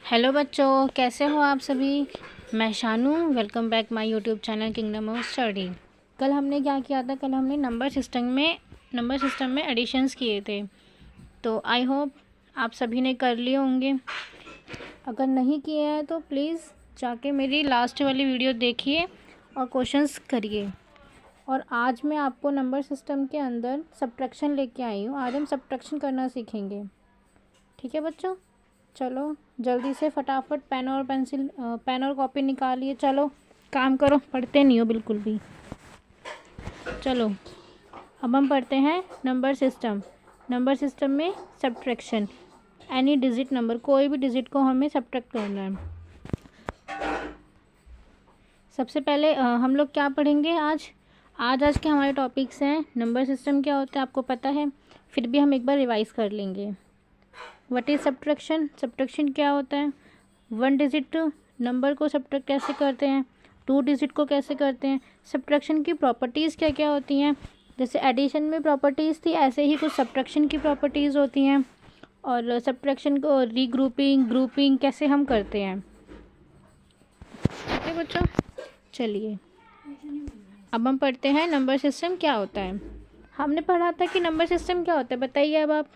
Hello बच्चों, कैसे हो आप सभी। मैं Shanu, welcome back my YouTube channel kingdom of study. कल हमने क्या किया था? कल हमने नंबर सिस्टम में एडिशंस किए थे। तो आई होप आप सभी ने कर लिए होंगे। अगर नहीं किए हैं तो प्लीज़ जाके मेरी लास्ट वाली वीडियो देखिए और क्वेश्चंस करिए। और आज मैं आपको नंबर सिस्टम के अंदर सब्ट्रैक्शन लेके आई हूँ। आज हम सब्ट्रैक्शन करना सीखेंगे। ठीक है बच्चों, चलो जल्दी से फटाफट पेन और कॉपी निकालिए। चलो काम करो, पढ़ते नहीं हो बिल्कुल भी। चलो अब हम पढ़ते हैं नंबर सिस्टम में सब्ट्रैक्शन। एनी डिजिट नंबर, कोई भी डिजिट को हमें सब्ट्रैक्ट करना है। सबसे पहले हम लोग क्या पढ़ेंगे आज के हमारे टॉपिक्स हैं नंबर सिस्टम क्या होता है, आपको पता है, फिर भी हम एक बार रिवाइज कर लेंगे। What is subtraction? सब्ट्रैक्शन क्या होता है? 1 डिजिट नंबर को सब्ट्रैक्ट कैसे करते हैं, 2 डिजिट को कैसे करते हैं, सब्ट्रैक्शन की प्रॉपर्टीज़ क्या क्या होती हैं। जैसे एडिशन में प्रॉपर्टीज़ थी, ऐसे ही कुछ सब्ट्रैक्शन की प्रॉपर्टीज़ होती हैं। और सब्ट्रैक्शन को ग्रुपिंग कैसे हम करते हैं। ठीक है बच्चों, चलिए अब हम पढ़ते हैं नंबर सिस्टम क्या होता है। हमने पढ़ा था कि नंबर सिस्टम क्या होता है, बताइए अब आप।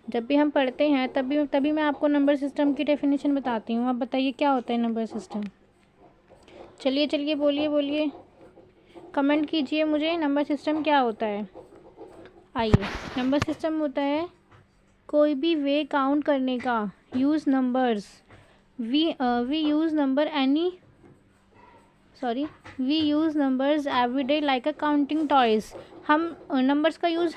जब भी हम पढ़ते हैं तभी मैं आपको नंबर सिस्टम की डेफिनेशन बताती हूँ। आप बताइए क्या होता है नंबर सिस्टम। चलिए बोलिए, कमेंट कीजिए मुझे, नंबर सिस्टम क्या होता है। आइए, नंबर सिस्टम होता है कोई भी वे काउंट करने का। Use numbers we use numbers every day like a counting toys. हम नंबर्स का यूज़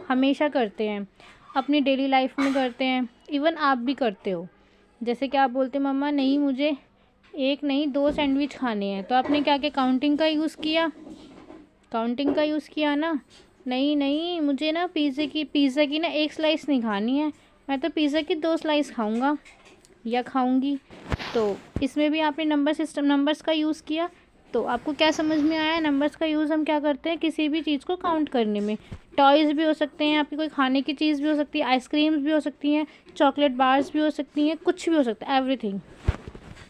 हमेशा करते हैं, अपनी डेली लाइफ में करते हैं। इवन आप भी करते हो। जैसे कि आप बोलते मम्मा नहीं, मुझे 1 नहीं 2 सैंडविच खाने हैं, तो आपने क्या किया? काउंटिंग का यूज़ किया ना। नहीं मुझे ना पिज़्ज़ा की ना 1 स्लाइस नहीं खानी है, मैं तो पिज़्ज़ा की 2 स्लाइस खाऊंगा या खाऊंगी। तो इसमें भी आपने नंबर्स का यूज़ किया। तो आपको क्या समझ में आया? नंबर्स का यूज़ हम क्या करते हैं किसी भी चीज़ को काउंट करने में। टॉयज़ भी हो सकते हैं, आपकी कोई खाने की चीज़ भी हो सकती है, आइसक्रीम्स भी हो सकती हैं, चॉकलेट बार्स भी हो सकती हैं, कुछ भी हो सकता है, एवरीथिंग।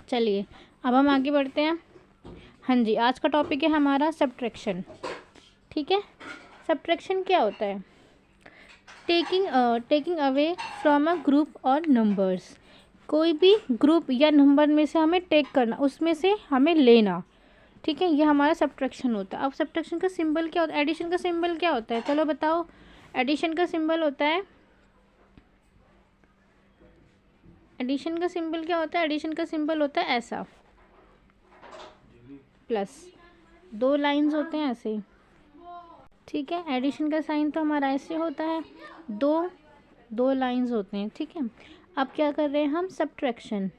चलिए अब हम आगे बढ़ते हैं। हाँ जी, आज का टॉपिक है हमारा सब्ट्रैक्शन। ठीक है, सब्ट्रैक्शन क्या होता है? Taking away from a group और नंबर्स। कोई भी ग्रुप या नंबर में से हमें टेक करना, उसमें से हमें लेना। ठीक है, ये हमारा सब्ट्रैक्शन होता है। अब सब्ट्रैक्शन का सिंबल क्या होता है? एडिशन का सिंबल क्या होता है, चलो बताओ। एडिशन का सिंबल होता है ऐसा, प्लस 2 लाइंस होते हैं ऐसे। ठीक है, एडिशन का साइन तो हमारा ऐसे होता है, दो लाइंस होते हैं। ठीक है, अब क्या कर रहे हैं हम? सब्ट्रैक्शन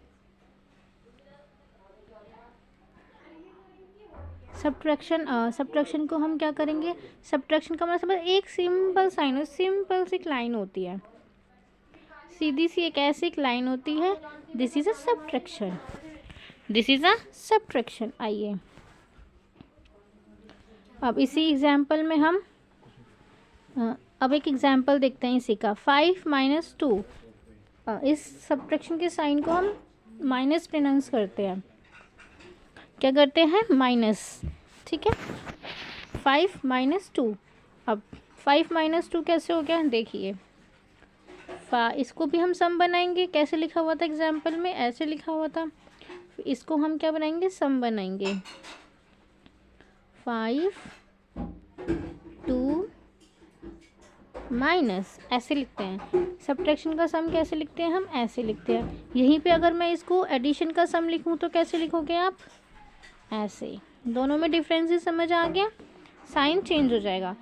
को हम क्या करेंगे? सब्ट्रैक्शन का मतलब एक सिंपल साइन, सिंपल सी लाइन होती है, सीधी सी एक ऐसी लाइन होती है। This is a subtraction. आइए अब इसी एग्जाम्पल में हम अब एक एग्जाम्पल देखते हैं इसी का। 5 - 2। इस सब्ट्रैक्शन के साइन को हम माइनस प्रोनाउंस करते हैं। क्या करते हैं? माइनस। ठीक है, 5 - 2। अब 5 - 2 कैसे हो गया देखिए। इसको भी हम सम बनाएंगे। कैसे लिखा हुआ था एग्जाम्पल में? ऐसे लिखा हुआ था। इसको हम क्या बनाएंगे? सम बनाएंगे। 5 2 माइनस, ऐसे लिखते हैं। सब्ट्रैक्शन का सम कैसे लिखते हैं? हम ऐसे लिखते हैं। यहीं पे अगर मैं इसको एडिशन का सम लिखूं तो कैसे लिखोगे आप? ऐसे। दोनों में डिफरेंसेस समझ आ गया? साइन चेंज हो जाएगा।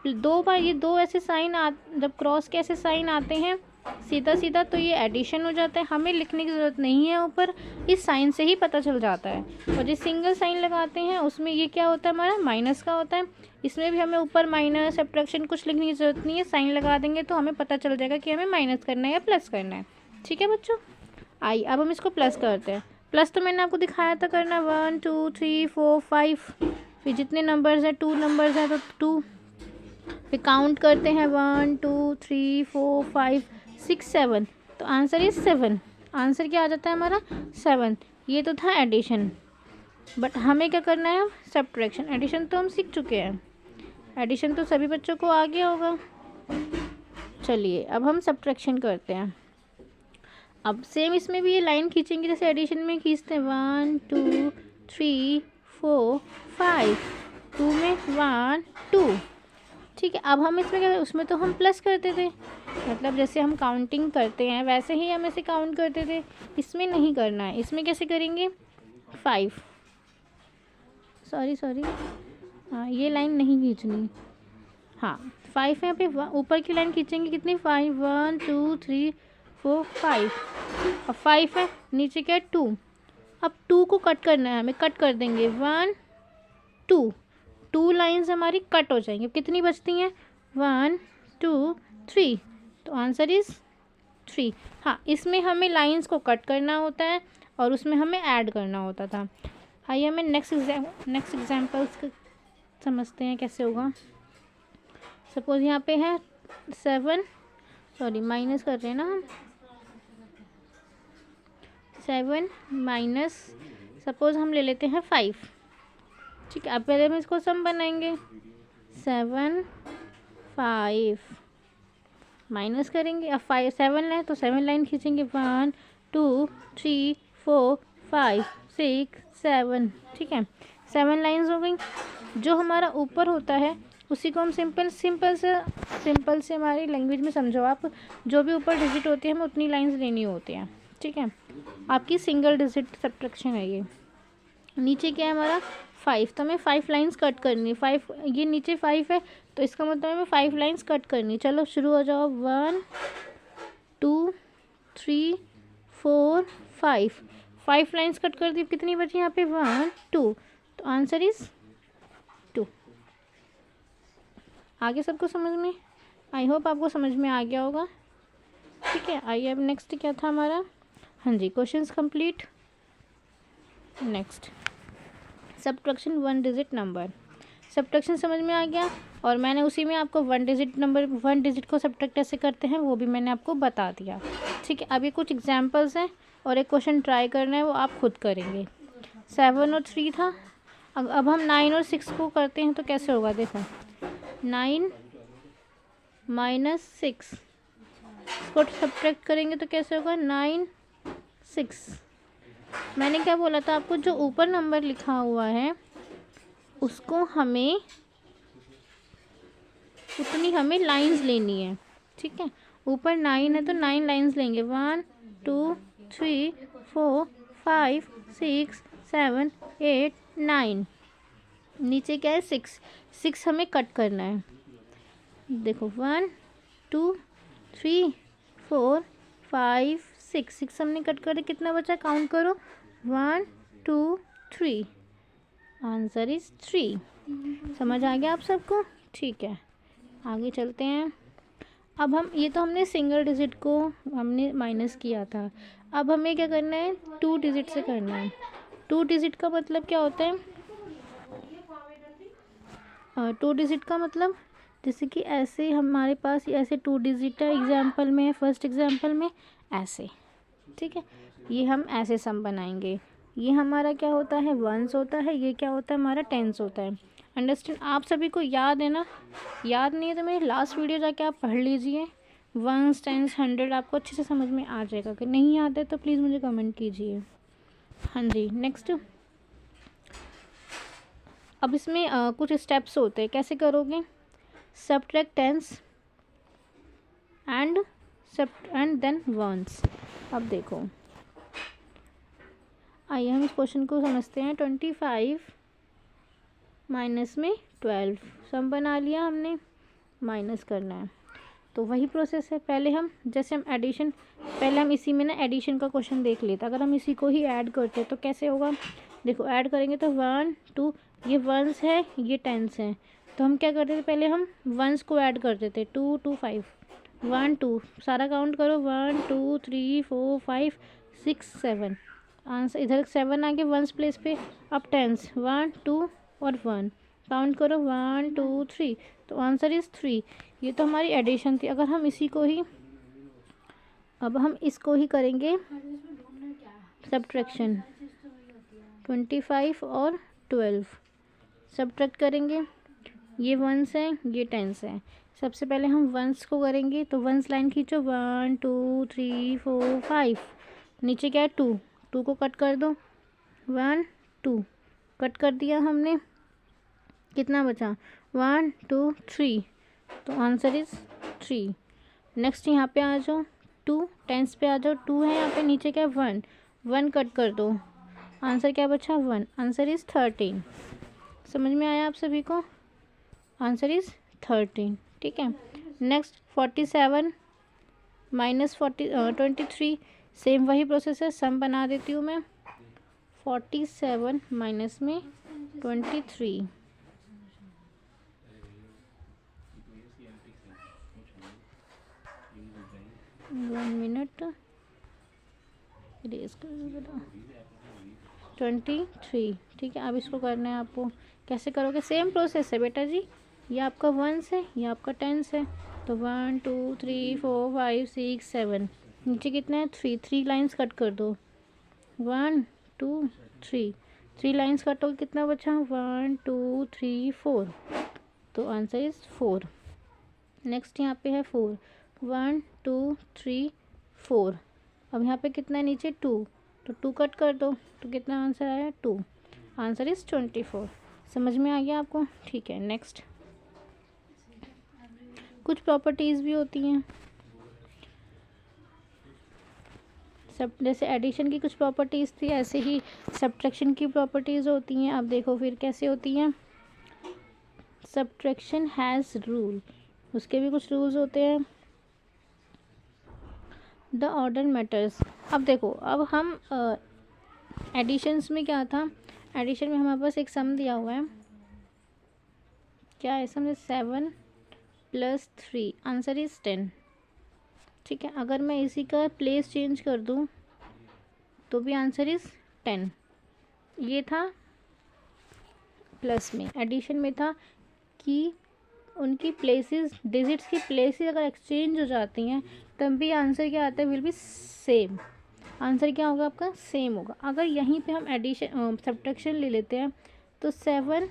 2 बार ये 2 ऐसे साइन जब क्रॉस के ऐसे साइन आते हैं सीधा तो ये एडिशन हो जाता है, हमें लिखने की ज़रूरत नहीं है ऊपर, इस साइन से ही पता चल जाता है। और जो सिंगल साइन लगाते हैं उसमें ये क्या होता है? हमारा माइनस का होता है। इसमें भी हमें ऊपर माइनस सब्ट्रैक्शन कुछ लिखने की ज़रूरत नहीं है, साइन लगा देंगे तो हमें पता चल जाएगा कि हमें माइनस करना है या प्लस करना है। ठीक है बच्चों, आइए अब हम इसको प्लस करते हैं। प्लस तो मैंने आपको दिखाया था करना, 1 2 3 4 5। फिर जितने नंबर्स हैं 2 नंबर्स हैं तो 2 फिर काउंट करते हैं 1 2 3 4 5 6 7। तो आंसर इज 7। आंसर क्या आ जाता है हमारा 7। ये तो था एडिशन, बट हमें क्या करना है, सब्ट्रैक्शन। एडिशन तो हम सीख चुके हैं, एडिशन तो सभी बच्चों को आ गया होगा। चलिए अब हम सब्ट्रैक्शन करते हैं। अब सेम इसमें भी ये लाइन खींचेंगे जैसे एडिशन में खींचते हैं, 1 2 3 4 5, 2 में 1 2। ठीक है, अब हम इसमें क्या, उसमें तो हम प्लस करते थे, मतलब जैसे हम काउंटिंग करते हैं वैसे ही हम ऐसे काउंट करते थे। इसमें नहीं करना है, इसमें कैसे करेंगे, 5, सॉरी हाँ ये लाइन नहीं खींचनी, हाँ 5 है, यहाँ पे ऊपर की लाइन खींचेंगे कितनी, 5, 1 2 3 4 5। अब 5 है, नीचे क्या है 2। अब 2 को कट करना है हमें, कट कर देंगे 1 2, 2 लाइन्स हमारी कट हो जाएंगी। अब कितनी बचती हैं, 1 2 3, तो आंसर इज़ 3। हाँ इसमें हमें लाइन्स को कट करना होता है और उसमें हमें ऐड करना होता था। आइए हमें नेक्स्ट एग्जाम्पल्स समझते हैं कैसे होगा। सपोज़ यहाँ पे है 7, सॉरी माइनस कर रहे हैं ना हम, 7 माइनस सपोज़ हम ले लेते हैं 5। ठीक है, अब पहले हम इसको सम बनाएंगे, 7 5 माइनस करेंगे। अब 5 7 है तो 7 लाइन खींचेंगे, 1 2 3 4 5 6 7। ठीक है, 7 लाइन्स हो गई। जो हमारा ऊपर होता है उसी को हम सिंपल से हमारी लैंग्वेज में समझो आप, जो भी ऊपर डिजिट होती है हमें उतनी लाइन्स लेनी होती हैं। ठीक है, आपकी सिंगल डिजिट सब्ट्रैक्शन है ये। नीचे क्या है हमारा 5, तो हमें 5 लाइन्स कट करनी है। 5, ये नीचे 5 है तो इसका मतलब हमें 5 लाइन्स कट करनी। चलो शुरू हो जाओ, 1 2 3 4 5, 5 लाइन्स कट कर दी। कितनी बची यहाँ पे, 1 2, तो आंसर इज़ 2। आगे सबको समझ में, आई होप आपको समझ में आ गया होगा। ठीक है, आइए अब नेक्स्ट क्या था हमारा, हाँ जी questions complete. Next subtraction 1 digit number, subtraction समझ में आ गया और मैंने उसी में आपको 1 डिजिट नंबर, 1 डिजिट को सब्ट्रैक्ट कैसे करते हैं वो भी मैंने आपको बता दिया। ठीक है, अभी कुछ एग्जांपल्स हैं और एक क्वेश्चन ट्राई करना है, वो आप खुद करेंगे। 7 और 3 था, अब हम 9 और 6 को करते हैं तो कैसे होगा, देखो 9 माइनस 6, इसको सब्ट्रैक्ट करेंगे तो कैसे होगा, 9 6। मैंने क्या बोला था आपको, जो ऊपर नंबर लिखा हुआ है उसको हमें उतनी हमें लाइंस लेनी है। ठीक है, ऊपर 9 है तो 9 लाइंस लेंगे, 1 2 3 4 5 6 7 8 9। नीचे क्या है 6, 6 हमें कट करना है। देखो 1 2 3 4 5 6, 6 हमने कट कर दिया, कितना बचा काउंट करो, 1 2 3, आंसर इज 3। समझ आ गया आप सबको। ठीक है, आगे चलते हैं। अब हम ये तो हमने सिंगल डिजिट को हमने माइनस किया था, अब हमें क्या करना है, 2 डिजिट से करना है। 2 डिजिट का मतलब क्या होता है, 2 डिजिट का मतलब जैसे कि ऐसे हमारे पास ऐसे 2 डिजिट है, एग्जाम्पल में फर्स्ट एग्जाम्पल में ऐसे। ठीक है, ये हम ऐसे सम बनाएंगे। ये हमारा क्या होता है, 1s होता है, ये क्या होता है हमारा 10s होता है। अंडरस्टैंड, आप सभी को याद है ना, याद नहीं है तो मेरी लास्ट वीडियो जाके आप पढ़ लीजिए। 1s 10s 100 आपको अच्छे से समझ में आ जाएगा। अगर नहीं याद है तो प्लीज़ मुझे कमेंट कीजिए। हाँ जी, नेक्स्ट अब इसमें कुछ स्टेप्स होते हैं, कैसे करोगे, subtract 10s and then 1s। अब देखो आइए हम इस क्वेश्चन को समझते हैं। 25 माइनस में 12 सम बना लिया हमने, माइनस करना है तो वही प्रोसेस है। पहले हम जैसे हम एडिशन, पहले हम इसी में ना एडिशन का क्वेश्चन देख लेते, अगर हम इसी को ही ऐड करते तो कैसे होगा। देखो ऐड करेंगे तो 1 2, ये 1s है ये 10s हैं, तो हम क्या करते थे, पहले हम 1s को ऐड करते थे, 2 2 5 1 2, सारा काउंट करो, 1 2 3 4 5 6 7, आंसर इधर 7 आ गए 1s प्लेस पे। अब 10s 1 2 और 1, काउंट करो 1 2 3, तो आंसर इज़ 3। ये तो हमारी एडिशन थी। अगर हम इसी को ही, अब हम इसको ही करेंगे सब्ट्रैक्शन 25 और 12 सब्ट्रैक्ट करेंगे। ये वंस हैं, ये टेंस हैं। सबसे पहले हम वंस को करेंगे, तो वंस लाइन खींचो, 1 2 3 4 5। नीचे क्या है 2, 2 को कट कर दो, 1 2 कट कर दिया हमने। कितना बचा 1 2 3, तो आंसर इज 3। नेक्स्ट यहाँ पे आ जाओ, 2 टेंस पे आ जाओ, 2 है यहाँ पे, नीचे क्या है 1, 1 कट कर दो, आंसर क्या बचा 1, आंसर इज 13। समझ में आया आप सभी को? Answer is 13। ठीक है। नेक्स्ट 47 माइनस 23, सेम वही प्रोसेस है, सम बना देती हूँ मैं। 47 माइनस में 23, 1 मिनट, इरेज कर दो बेटा। 23। ठीक है, अब इसको करना है आपको। कैसे करोगे? सेम प्रोसेस है बेटा जी। ये आपका वंस है, ये आपका टेंस है। तो 1 2 3 4 5 6 7, नीचे कितना है 3, 3 लाइन्स कट कर दो, 1 2 3, 3 लाइन्स कट हो, कितना बचा 1 2 3 4, तो आंसर इज 4। नेक्स्ट यहाँ पे है 4, 1 2 3 4। अब यहाँ पे कितना है नीचे 2, तो 2 कट कर दो, तो कितना आंसर आया 2, आंसर इज 24। समझ में आ गया आपको? ठीक है। नेक्स्ट कुछ प्रॉपर्टीज़ भी होती हैं, सब जैसे एडिशन की कुछ प्रॉपर्टीज़ थी, ऐसे ही सब्ट्रैक्शन की प्रॉपर्टीज़ होती हैं। अब देखो फिर कैसे होती हैं। सब्ट्रैक्शन हैज़ रूल, उसके भी कुछ रूल्स होते हैं। The order matters. अब देखो, अब हम एडिशंस में क्या था, एडिशन में हमारे पास एक सम दिया हुआ है। क्या है सम? 7 + 3, आंसर इज 10। ठीक है, अगर मैं इसी का प्लेस चेंज कर दूं तो भी आंसर इज 10। ये था प्लस में, एडिशन में था कि उनकी प्लेसेस, डिजिट्स की प्लेसेस अगर एक्सचेंज हो जाती हैं तब भी आंसर क्या आता है, विल बी सेम। आंसर क्या होगा आपका? सेम होगा। अगर यहीं पे हम एडिशन सब्ट्रैक्शन ले लेते हैं तो 7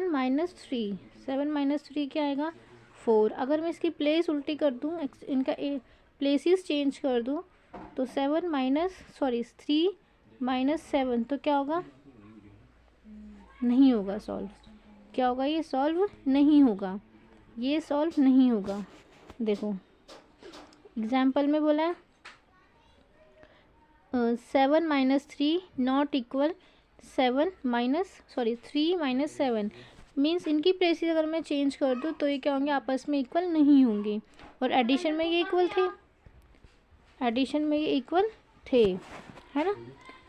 माइनस 3, 7 माइनस 3 क्या आएगा 4। अगर मैं इसकी प्लेस उल्टी कर दूँ, इनका प्लेसेस चेंज कर दूँ, तो 3 माइनस 7, तो क्या होगा? नहीं होगा सॉल्व। क्या होगा? ये सॉल्व नहीं होगा, ये सॉल्व नहीं होगा। देखो एग्जाम्पल में बोला है 7 minus 3 not equal 3 minus 7, means इनकी प्लेसेस अगर मैं चेंज कर दूँ तो ये क्या होंगे? आपस में इक्वल नहीं होंगे। और एडिशन में ये इक्वल थे, एडिशन में ये इक्वल थे, है ना?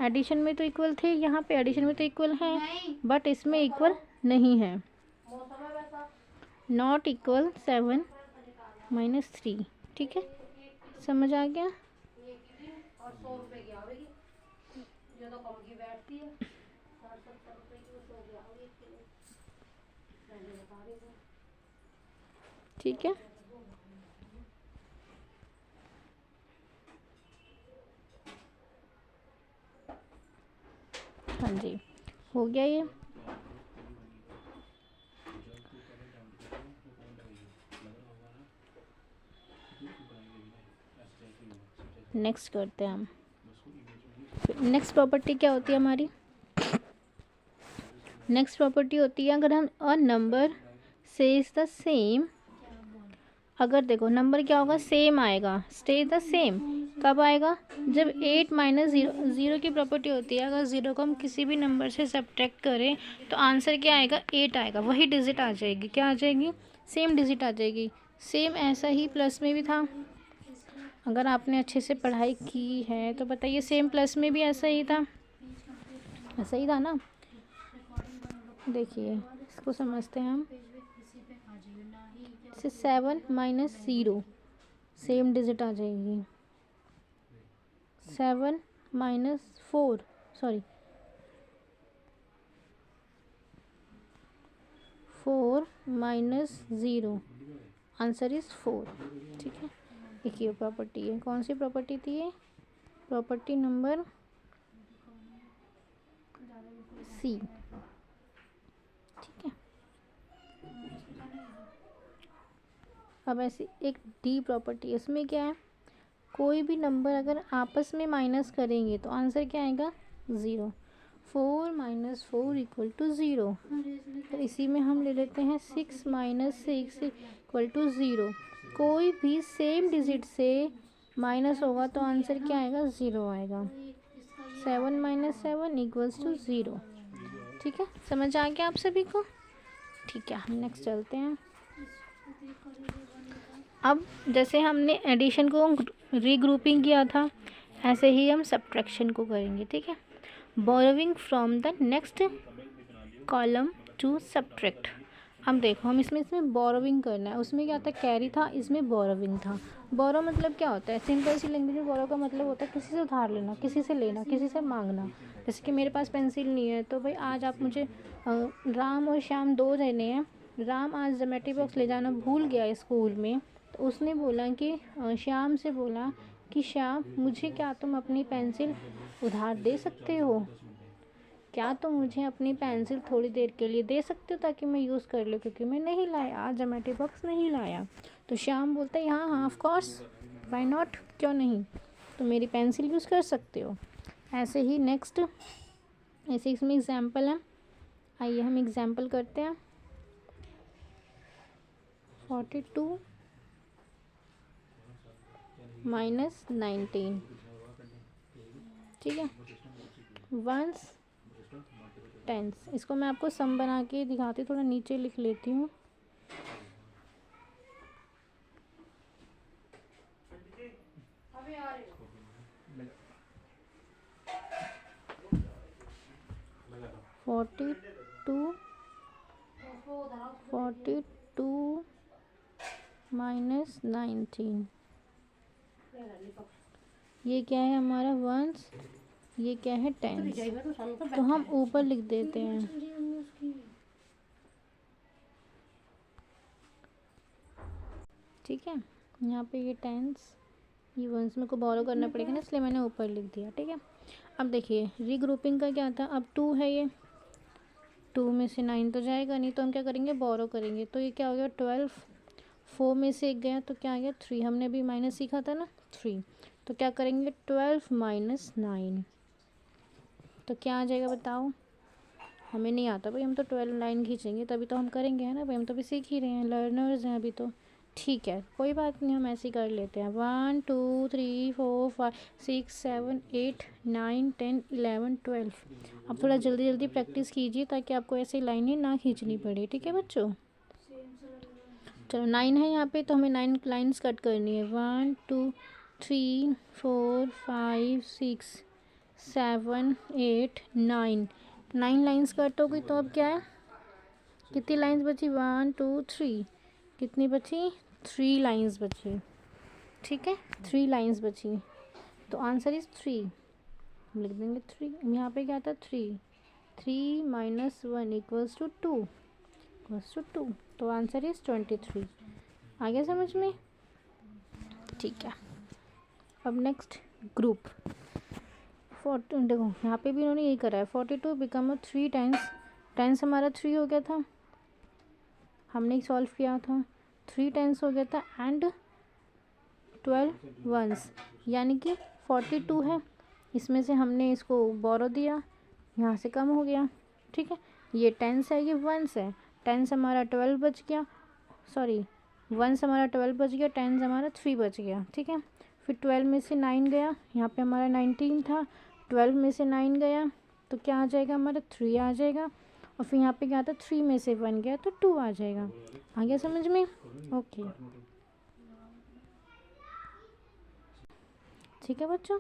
एडिशन में तो इक्वल थे, यहाँ पे एडिशन में तो इक्वल हैं, बट इसमें इक्वल नहीं है। Not equal 7 minus 3। ठीक है, समझ आ गया? ठीक है, हाँ जी, हो गया ये। नेक्स्ट करते हैं हम। नेक्स्ट प्रॉपर्टी क्या होती है हमारी? नेक्स्ट प्रॉपर्टी होती है अगर हम a number says the same, अगर देखो नंबर क्या होगा? सेम आएगा, स्टे द सेम। कब आएगा? जब 8 माइनस 0, 0 की प्रॉपर्टी होती है, अगर 0 को हम किसी भी नंबर से सब्ट्रैक्ट करें तो आंसर क्या आएगा? 8 आएगा, वही डिजिट आ जाएगी। क्या आ जाएगी? सेम डिजिट आ जाएगी। सेम ऐसा ही प्लस में भी था। अगर आपने अच्छे से पढ़ाई की है तो बताइए, सेम प्लस में भी ऐसा ही था, ऐसा ही था ना? देखिए इसको समझते हैं हम। 7 माइनस 0, सेम डिजिट आ जाएगी। 7 माइनस 4, 4 माइनस 0, आंसर इज 4। ठीक है, एक ये प्रॉपर्टी है। कौन सी प्रॉपर्टी थी ये? Property number C. ठीक है, अब ऐसे एक डी प्रॉपर्टी, इसमें क्या है, कोई भी नंबर अगर आपस में माइनस करेंगे तो आंसर क्या आएगा, 0। 4 - 4 = 0। तो इसी में हम ले लेते हैं 6 - 6 = 0। कोई भी सेम डिजिट से माइनस होगा तो आंसर क्या आएगा, 0 आएगा। 7 - 7 = 0। ठीक है, समझ आ गया आप सभी को। ठीक है, हम नेक्स्ट चलते हैं। अब जैसे हमने एडिशन को रीग्रुपिंग किया था, ऐसे ही हम सब्ट्रैक्शन को करेंगे। ठीक है, borrowing from the next column to subtract. अब देखो, हम इसमें बोरोविंग करना है। उसमें क्या था, कैरी था, इसमें बोरोविंग था। बोरो मतलब क्या होता है, सिंपल सी लैंग्वेज में बोरो का मतलब होता है किसी से उधार लेना, किसी से लेना, किसी से मांगना। जैसे कि मेरे पास पेंसिल नहीं है तो भाई आज आप मुझे राम और श्याम 2 जने हैं। राम आज ज्योमेट्री बॉक्स ले जाना भूल गया स्कूल में, तो उसने बोला कि श्याम से बोला कि श्याम, मुझे क्या तुम अपनी पेंसिल उधार दे सकते हो, क्या तुम मुझे अपनी पेंसिल थोड़ी देर के लिए दे सकते हो ताकि मैं यूज़ कर लूँ, क्योंकि मैं नहीं लाया आज, ज्योमेट्री बॉक्स नहीं लाया। तो श्याम बोलता है हाँ हाँ ऑफ कोर्स, व्हाई नॉट, क्यों नहीं, तो मेरी पेंसिल यूज़ कर सकते हो। ऐसे ही नेक्स्ट, ऐसे इसमें एग्जाम्पल है, आइए हम एग्जाम्पल करते हैं। 42 - 19। ठीक है, वंस टेंस, इसको मैं आपको सम बना के दिखाती हूँ, थोड़ा नीचे लिख लेती हूँ। फोर्टी टू -19, ये क्या है हमारा वंस, ये क्या है टेंस, तो हम ऊपर लिख देते हैं। ठीक है, यहाँ पे ये टेंस, ये वंस मेरे को बोरो करना पड़ेगा ना, इसलिए मैंने ऊपर लिख दिया। ठीक है, अब देखिए रीग्रुपिंग का क्या था, अब 2 है, ये 2 में से 9 तो जाएगा नहीं, तो हम क्या करेंगे, बोरो करेंगे। तो ये क्या हो गया 12, 4 में से 1 गया तो क्या आ गया 3, हमने अभी माइनस सीखा था ना 3। तो क्या करेंगे 12 - 9, तो क्या आ जाएगा बताओ, हमें नहीं आता भाई, हम तो 12 लाइन खींचेंगे तभी तो हम करेंगे, है ना भाई, हम तो अभी सीख ही रहे हैं, लर्नर्स हैं अभी तो। ठीक है, कोई बात नहीं, हम ऐसे ही कर लेते हैं। 1 2 3 4 5 6 7 8 9 10 11 12। अब थोड़ा जल्दी जल्दी प्रैक्टिस कीजिए ताकि आपको ऐसी लाइनें ना खींचनी पड़े। ठीक है बच्चों, चलो 9 है यहाँ पे, तो हमें 9 लाइन्स कट करनी है। 1 2 3 4 5 6 7 8 9, 9 लाइन्स कट हो गई। तो अब क्या है, कितनी लाइन्स बची, 1 2 3, कितनी बची, 3 लाइन्स बची। ठीक है, 3 लाइन्स बची, तो आंसर इज़ 3, हम लिख देंगे 3। यहाँ पे क्या था 3, 3 - 1 = 2, तो आंसर इज़ 23। आ गया समझ में। ठीक है, अब नेक्स्ट ग्रुप 40, देखो यहाँ पे भी उन्होंने यही करा है। 42 बिकम 3 टाइम्स, टेंस हमारा 3 हो गया था, हमने सॉल्व किया था, 3 टाइम्स हो गया था, एंड 12 वंस, यानी कि 42 है, इसमें से हमने इसको बोरो दिया, यहाँ से कम हो गया। ठीक है, ये टेंस है, ये वंस है, टेंस हमारा 12 बच गया, सॉरी वंस हमारा 12 बच गया, टेंस हमारा 3 बच गया। ठीक है, फिर 12 में से 9 गया, यहाँ पे हमारा 19 था, 12 में से 9 गया तो क्या आ जाएगा हमारा 3 आ जाएगा, और फिर यहाँ पे क्या था 3 में से 1 गया तो 2 आ जाएगा। आ गया समझ में। ओके, ठीक है बच्चों,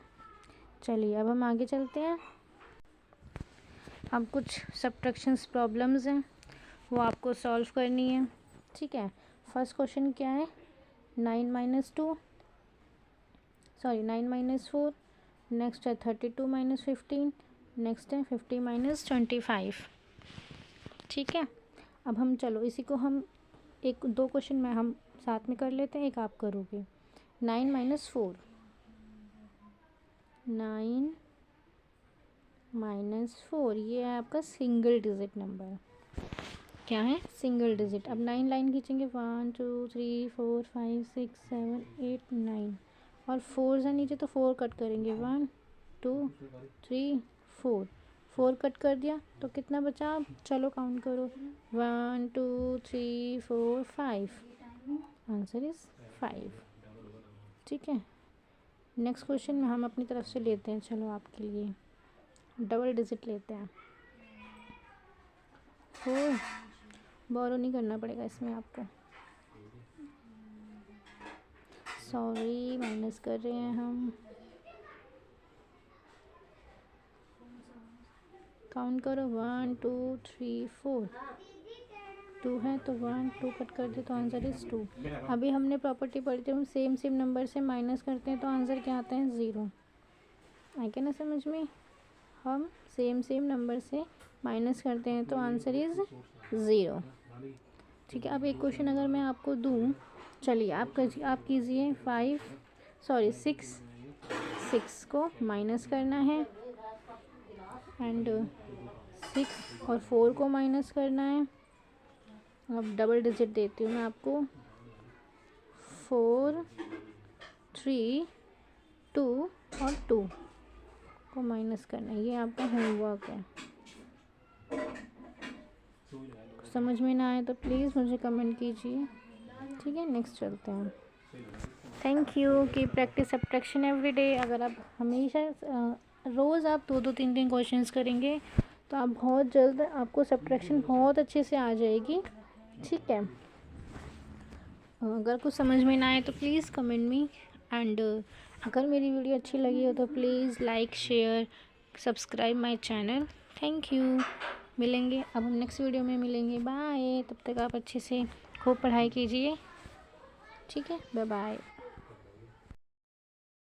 चलिए अब हम आगे चलते हैं। अब कुछ सब्ट्रैक्शंस प्रॉब्लम्स हैं, वो आपको सॉल्व करनी है। ठीक है, फर्स्ट क्वेश्चन क्या है, 9 - 2, सॉरी 9 - 4, नेक्स्ट है 32 - 15, नेक्स्ट है 50 - 25। ठीक है, अब हम चलो इसी को हम एक 2 क्वेश्चन में हम साथ में कर लेते हैं, एक आप करोगे। 9 - 4, 9 -4, ये है आपका सिंगल डिजिट नंबर। क्या है? Single digit. अब 9 लाइन खींचेंगे, 1 2 3 4 5 6 7 8 9, और 4 से नीचे तो 4 कट करेंगे, 1 2 3 4, 4 कट कर दिया तो कितना बचा? चलो काउंट करो, 1 2 3 4 5, आंसर इज़ 5। ठीक है, नेक्स्ट क्वेश्चन में हम अपनी तरफ से लेते हैं, चलो आपके लिए डबल डिजिट लेते हैं। 4 बोरो नहीं करना पड़ेगा इसमें आपको, सॉरी माइनस कर रहे हैं हम। काउंट करो, 1 2 3 4, 2 है तो 1 2 कट कर दे तो आंसर इज़ 2। अभी हमने प्रॉपर्टी पढ़ी थी, हम सेम सेम नंबर से माइनस करते हैं तो आंसर क्या आता है? 0। आई क्या ना समझ में? हम सेम सेम नंबर से माइनस करते हैं तो आंसर इज़ 0। ठीक है, अब एक क्वेश्चन अगर मैं आपको दूँ, चलिए आप कीजिए 6 को माइनस करना है, एंड 6 और 4 को माइनस करना है। अब डबल डिजिट देती हूँ मैं आपको, 4 3 2 और 2 को माइनस करना है, ये आपका होमवर्क है। समझ में ना आए तो प्लीज़ मुझे कमेंट कीजिए। ठीक है, नेक्स्ट चलते हैं। थैंक यू की प्रैक्टिस सब्ट्रैक्शन एवरी डे। अगर आप हमेशा रोज़ आप 2 3 क्वेश्चंस करेंगे तो आप बहुत जल्द आपको सब्ट्रैक्शन बहुत अच्छे से आ जाएगी। ठीक है, अगर कुछ समझ में ना आए तो प्लीज़ कमेंट मी, एंड अगर मेरी वीडियो अच्छी लगी हो तो please like share subscribe my channel. Thank you. मिलेंगे, अब हम नेक्स्ट वीडियो में मिलेंगे। बाय, तब तक आप अच्छे से खूब पढ़ाई कीजिए। ठीक है, बाय बाय।